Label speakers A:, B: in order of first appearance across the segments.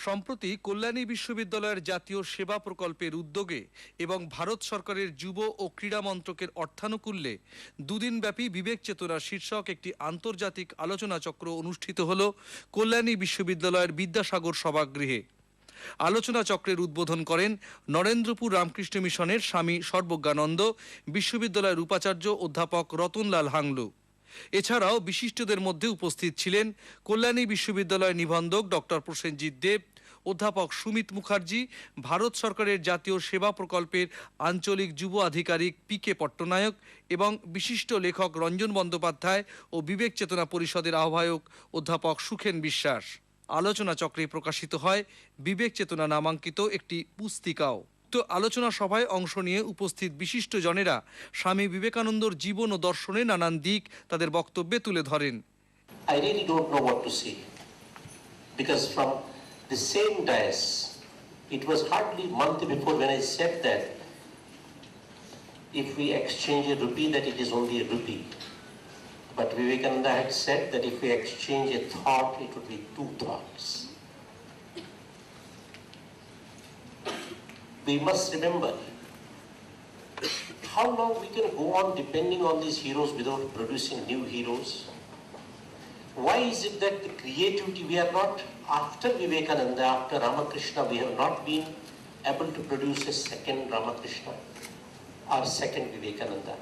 A: সম্প্রতি কল্যাণী বিশ্ববিদ্যালয়ের জাতীয় সেবা প্রকল্পের উদ্যোগে এবং ভারত সরকারের যুব ও ক্রীড়া মন্ত্রকের অর্থানুকূল্যে দুদিনব্যাপী বিবেক চেতনা শীর্ষক একটি আন্তর্জাতিক আলোচনা চক্র অনুষ্ঠিত হল কল্যাণী বিশ্ববিদ্যালয়ের বিদ্যাসাগর সভাগৃহে। আলোচনা চক্রের উদ্বোধন করেন নরেন্দ্রপুর রামকৃষ্ণ মিশনের স্বামী সর্বজ্ঞানন্দ বিশ্ববিদ্যালয়ের উপাচার্য অধ্যাপক রতনলাল হাংলু। এছাড়াও বিশিষ্টদের মধ্যে উপস্থিত ছিলেন কল্যাণী বিশ্ববিদ্যালয়ের নিবন্ধক ডক্টর প্রসেনজিৎ দেব, অধ্যাপক সুমিত মুখার্জি, ভারত সরকারের জাতীয় সেবা প্রকল্পের আঞ্চলিক যুব আধিকারিক পি.কে. পট্টনায়ক এবং বিশিষ্ট লেখক রঞ্জন বন্দ্যোপাধ্যায় ও বিবেক চেতনা পরিষদের আহ্বায়ক অধ্যাপক সুখেন বিশ্বাস। আলোচনা চক্রে প্রকাশিত হয় বিবেক চেতনা নামাঙ্কিত একটি পুস্তিকাও। তো আলোচনা সভায় অংশ নিয়ে উপস্থিত বিশিষ্ট জনেরা স্বামী বিবেকানন্দর জীবন ও দর্শনে নানান দিক তাদের বক্তব্যে তুলে ধরেন।
B: I really don't know what to say, because from the same dais, it was hardly a month before when I said that if we exchange a rupee, that it is only a rupee. But Vivekananda had said that if we exchange a thought, it would be two thoughts. We must remember how long we can go on depending on these heroes without producing new heroes. Why is it that the creativity, we are not, after Vivekananda, after Ramakrishna, we have not been able to produce a second Ramakrishna or second Vivekananda?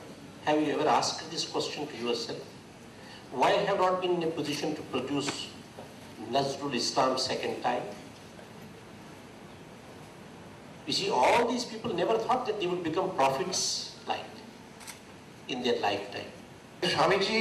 B: Have you ever asked this question to yourself? Why have not been in a position to produce Nazrul Islam second time? You see, all these people never thought that they would become prophets like in their lifetime.
C: Swamiji